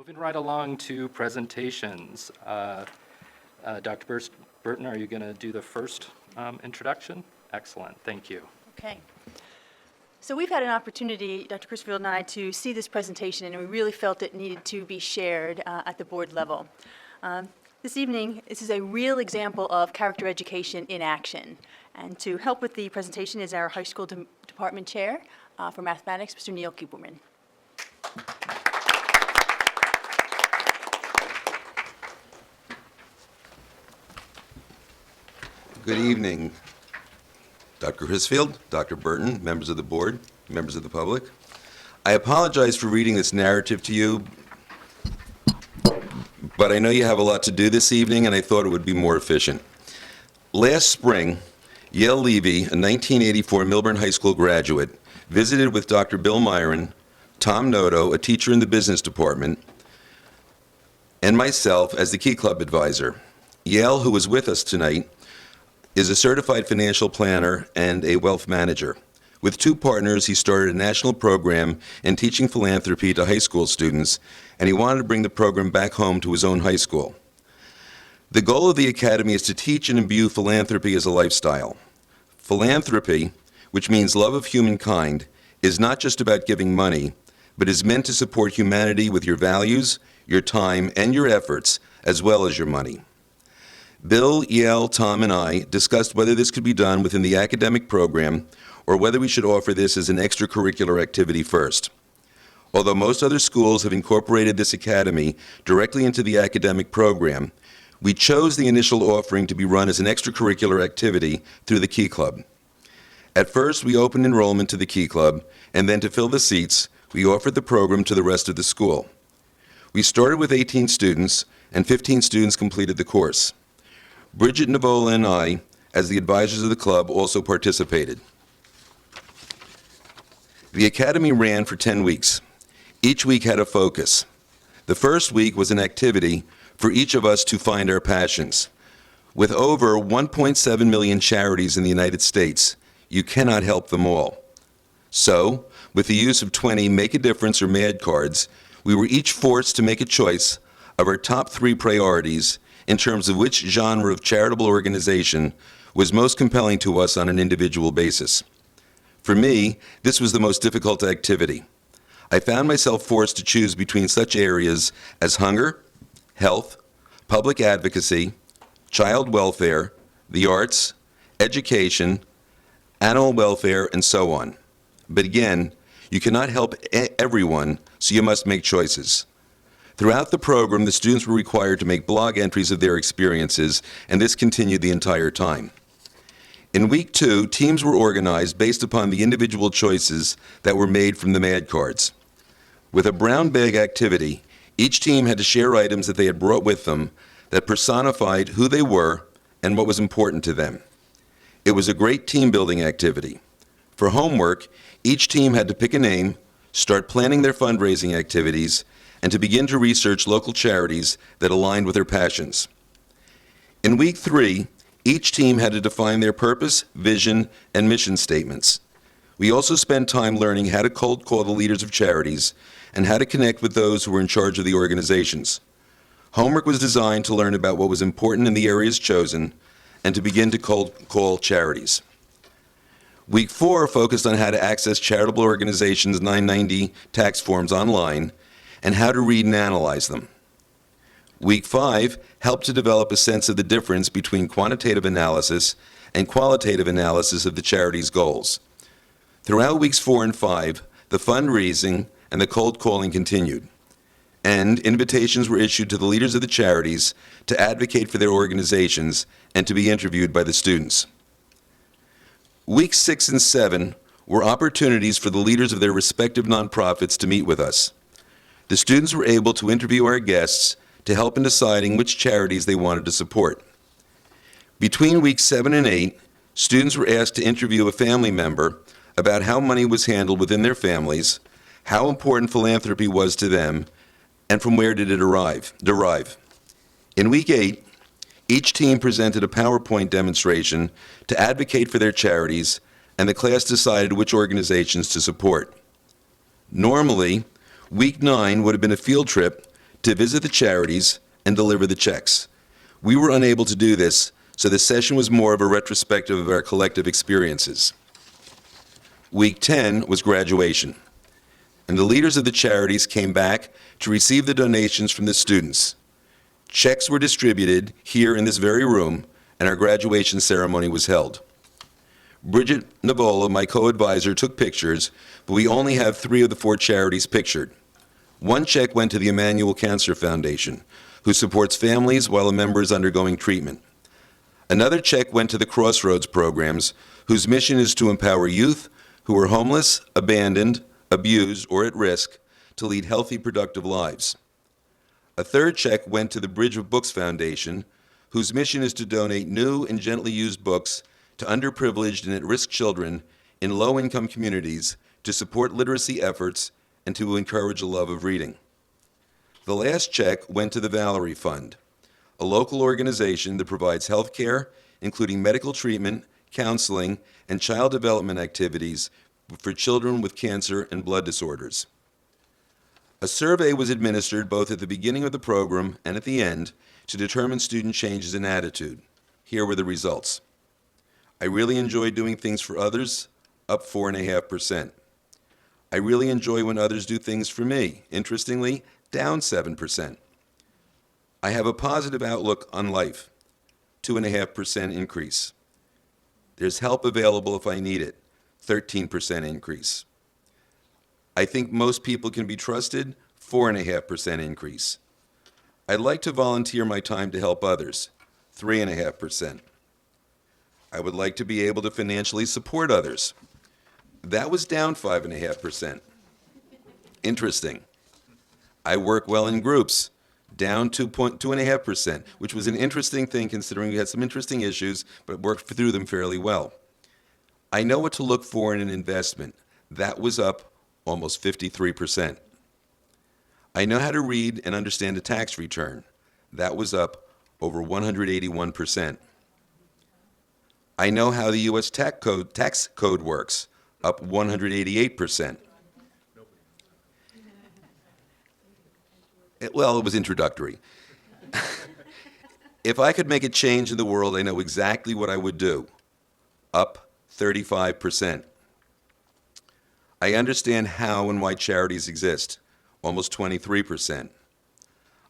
Moving right along to presentations. Dr. Burton, are you going to do the first introduction? Excellent, thank you. Okay. So we've had an opportunity, Dr. Crisfield and I, to see this presentation, and we really felt it needed to be shared at the board level. This evening, this is a real example of character education in action. And to help with the presentation is our high school department chair for mathematics, Mr. Neil Kuperman. Good evening, Dr. Crisfield, Dr. Burton, members of the board, members of the public. I apologize for reading this narrative to you, but I know you have a lot to do this evening, and I thought it would be more efficient. Last spring, Yale Levy, a 1984 Millburn High School graduate, visited with Dr. Bill Myron, Tom Noto, a teacher in the business department, and myself as the Key Club advisor. Yale, who was with us tonight, is a certified financial planner and a wealth manager. With two partners, he started a national program in teaching philanthropy to high school students, and he wanted to bring the program back home to his own high school. The goal of the academy is to teach and imbue philanthropy as a lifestyle. Philanthropy, which means love of humankind, is not just about giving money, but is meant to support humanity with your values, your time, and your efforts, as well as your money. Bill, Yale, Tom, and I discussed whether this could be done within the academic program or whether we should offer this as an extracurricular activity first. Although most other schools have incorporated this academy directly into the academic program, we chose the initial offering to be run as an extracurricular activity through the Key Club. At first, we opened enrollment to the Key Club, and then to fill the seats, we offered the program to the rest of the school. We started with 18 students, and 15 students completed the course. Bridget Navola and I, as the advisors of the club, also participated. The academy ran for 10 weeks. Each week had a focus. The first week was an activity for each of us to find our passions. With over 1.7 million charities in the United States, you cannot help them all. So, with the use of 20 Make a Difference or MAD cards, we were each forced to make a choice of our top 3 priorities in terms of which genre of charitable organization was most compelling to us on an individual basis. For me, this was the most difficult activity. I found myself forced to choose between such areas as hunger, health, public advocacy, child welfare, the arts, education, animal welfare, and so on. But again, you cannot help everyone, so you must make choices. Throughout the program, the students were required to make blog entries of their experiences, and this continued the entire time. In week 2, teams were organized based upon the individual choices that were made from the MAD cards. With a brown bag activity, each team had to share items that they had brought with them that personified who they were and what was important to them. It was a great team-building activity. For homework, each team had to pick a name, start planning their fundraising activities, and to begin to research local charities that aligned with their passions. In week 3, each team had to define their purpose, vision, and mission statements. We also spent time learning how to cold call the leaders of charities and how to connect with those who were in charge of the organizations. Homework was designed to learn about what was important in the areas chosen and to begin to cold call charities. Week 4 focused on how to access charitable organizations' 990 tax forms online and how to read and analyze them. Week 5 helped to develop a sense of the difference between quantitative analysis and qualitative analysis of the charity's goals. Throughout weeks 4 and 5, the fundraising and the cold calling continued, and invitations were issued to the leaders of the charities to advocate for their organizations and to be interviewed by the students. Weeks 6 and 7 were opportunities for the leaders of their respective nonprofits to meet with us. The students were able to interview our guests to help in deciding which charities they wanted to support. Between weeks 7 and 8, students were asked to interview a family member about how money was handled within their families, how important philanthropy was to them, and from where did it derive. In week 8, each team presented a PowerPoint demonstration to advocate for their charities, and the class decided which organizations to support. Normally, week 9 would have been a field trip to visit the charities and deliver the checks. We were unable to do this, so the session was more of a retrospective of our collective experiences. Week 10 was graduation, and the leaders of the charities came back to receive the donations from the students. Checks were distributed here in this very room, and our graduation ceremony was held. Bridget Navola, my co-advisor, took pictures, but we only have 3 of the 4 charities pictured. One check went to the Emmanuel Cancer Foundation, who supports families while a member is undergoing treatment. Another check went to the Crossroads programs, whose mission is to empower youth who are homeless, abandoned, abused, or at risk to lead healthy, productive lives. A third check went to the Bridge of Books Foundation, whose mission is to donate new and gently used books to underprivileged and at-risk children in low-income communities to support literacy efforts and to encourage a love of reading. The last check went to the Valerie Fund, a local organization that provides health care, including medical treatment, counseling, and child development activities for children with cancer and blood disorders. A survey was administered both at the beginning of the program and at the end to determine student changes in attitude. Here were the results. I really enjoy doing things for others, up 4.5%. I really enjoy when others do things for me, interestingly, down 7%. I have a positive outlook on life, 2.5% increase. There's help available if I need it, 13% increase. I think most people can be trusted, 4.5% increase. I'd like to volunteer my time to help others, 3.5%. I would like to be able to financially support others. That was down 5.5%. Interesting. I work well in groups, down 2.5%, which was an interesting thing considering we had some interesting issues, but worked through them fairly well. I know what to look for in an investment. That was up almost 53%. I know how to read and understand a tax return. That was up over 181%. I know how the U.S. tax code works, up 188%. Well, it was introductory. If I could make a change in the world, I know exactly what I would do, up 35%. I understand how and why charities exist, almost 23%.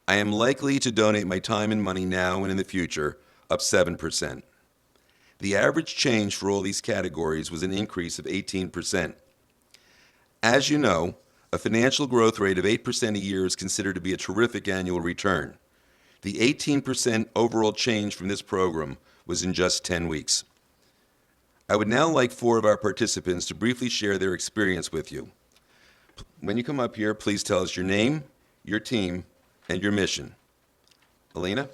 I am likely to donate my time and money now and in the future, up 7%. The average change for all these categories was an increase of 18%. As you know, a financial growth rate of 8% a year is considered to be a terrific annual return. The 18% overall change from this program was in just 10 weeks. I would now like 4 of our participants to briefly share their experience with you. When you come up here, please tell us your name, your team, and your mission. Alina?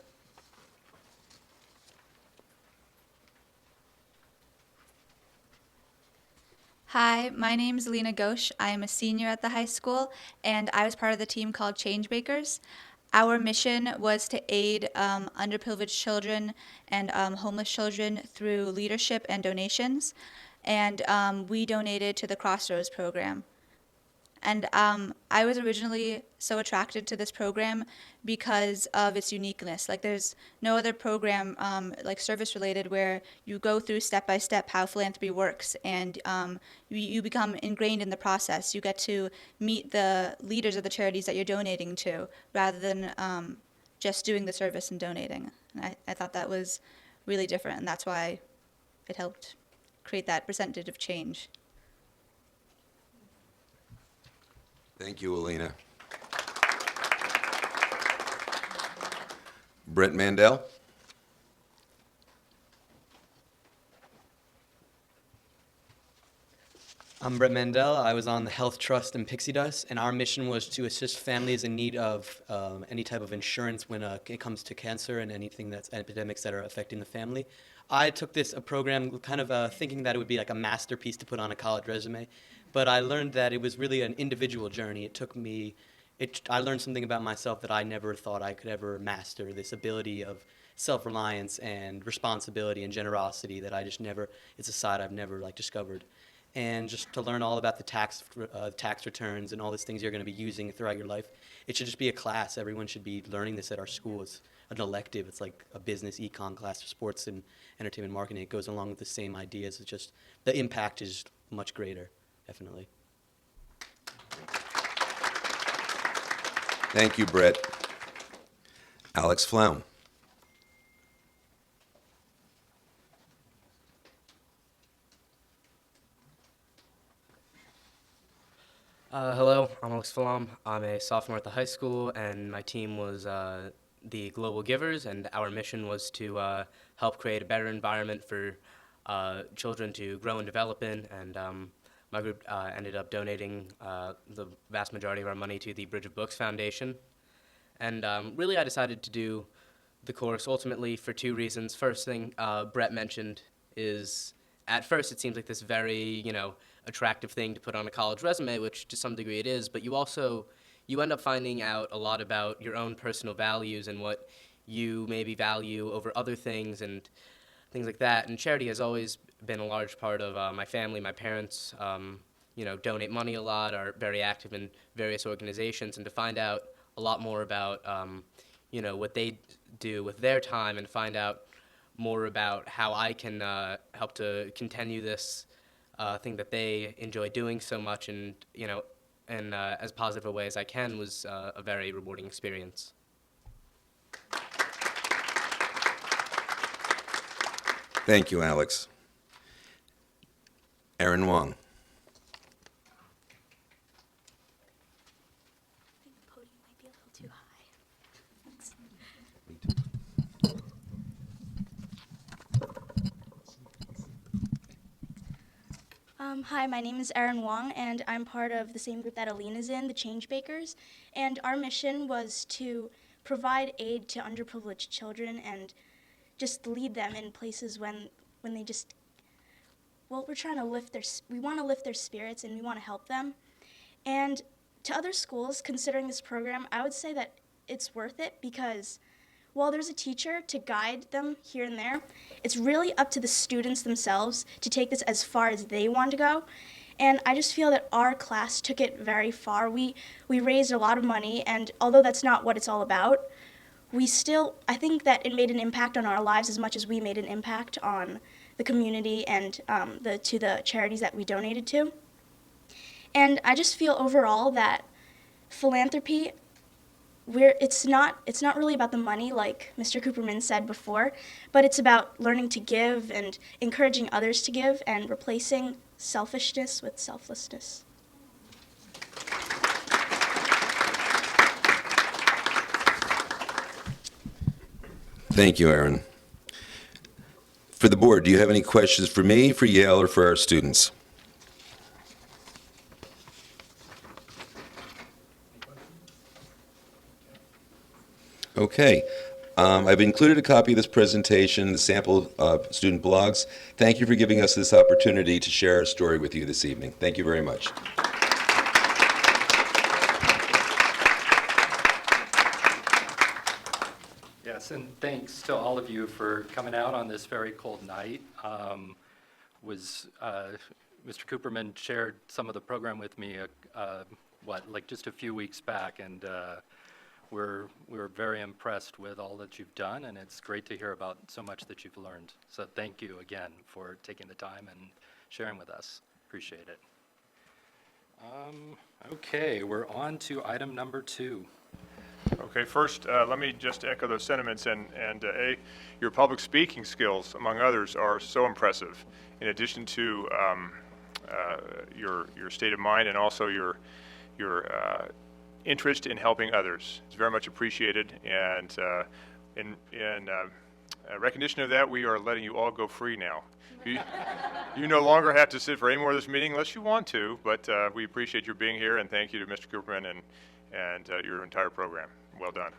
Hi, my name is Lena Ghosh. I am a senior at the high school, and I was part of the team called Changemakers. Our mission was to aid underprivileged children and homeless children through leadership and donations, and we donated to the Crossroads program. And I was originally so attracted to this program because of its uniqueness. Like, there's no other program, like service-related, where you go through step-by-step how philanthropy works, and you become ingrained in the process. You get to meet the leaders of the charities that you're donating to, rather than just doing the service and donating. And I thought that was really different, and that's why it helped create that percentage of change. Thank you, Alina. Brent Mandel? I'm Brett Mandel. I was on the Health Trust and Pixie Dust, and our mission was to assist families in need of any type of insurance when it comes to cancer and anything that's epidemics that are affecting the family. I took this program kind of thinking that it would be like a masterpiece to put on a college resume, but I learned that it was really an individual journey. I learned something about myself that I never thought I could ever master, this ability of self-reliance and responsibility and generosity that I just never, it's a side I've never discovered. and just to learn all about the tax returns and all these things you're going to be using throughout your life. It should just be a class. Everyone should be learning this at our school. It's an elective. It's like a business econ class for sports and entertainment marketing. It goes along with the same ideas. It's just the impact is much greater, definitely. Thank you, Brett. Alex Flaum. Hello, I'm Alex Falam. I'm a sophomore at the high school, and my team was the Global Givers, and our mission was to help create a better environment for children to grow and develop in, and my group ended up donating the vast majority of our money to the Bridge of Books Foundation. And really, I decided to do the course ultimately for two reasons. First thing Brett mentioned is, at first, it seems like this very, attractive thing to put on a college resume, which to some degree it is, but you end up finding out a lot about your own personal values and what you maybe value over other things and things like that. And charity has always been a large part of my family. My parents, donate money a lot, are very active in various organizations, and to find out a lot more about, what they do with their time and find out more about how I can help to continue this thing that they enjoy doing so much and, in as positive a way as I can was a very rewarding experience. Thank you, Alex. Aaron Wong. I think the podium might be a little too high. Hi, my name is Erin Wong, and I'm part of the same group that Alina's in, the Change Bakers. And our mission was to provide aid to underprivileged children and just lead them in places when they just, we're trying to we want to lift their spirits and we want to help them. And to other schools considering this program, I would say that it's worth it because while there's a teacher to guide them here and there, it's really up to the students themselves to take this as far as they want to go. And I just feel that our class took it very far. We raised a lot of money, and although that's not what it's all about, I think that it made an impact on our lives as much as we made an impact on the community and to the charities that we donated to. And I just feel overall that philanthropy, it's not really about the money, like Mr. Cooperman said before, but it's about learning to give and encouraging others to give and replacing selfishness with selflessness. Thank you, Aaron. For the board, do you have any questions for me, for Yale, or for our students? Okay. I've included a copy of this presentation, the sample student blogs. Thank you for giving us this opportunity to share our story with you this evening. Thank you very much. Yes, and thanks to all of you for coming out on this very cold night. Mr. Cooperman shared some of the program with me, just a few weeks back, and we're very impressed with all that you've done, and it's great to hear about so much that you've learned. So thank you again for taking the time and sharing with us. Appreciate it. Okay, we're on to item number 2. Okay, first, let me just echo those sentiments, and your public speaking skills, among others, are so impressive. In addition to your state of mind and also your interest in helping others, it's very much appreciated. And in recognition of that, we are letting you all go free now. You no longer have to sit for any more of this meeting unless you want to, but we appreciate your being here, and thank you to Mr. Cooperman and your entire program. Well done.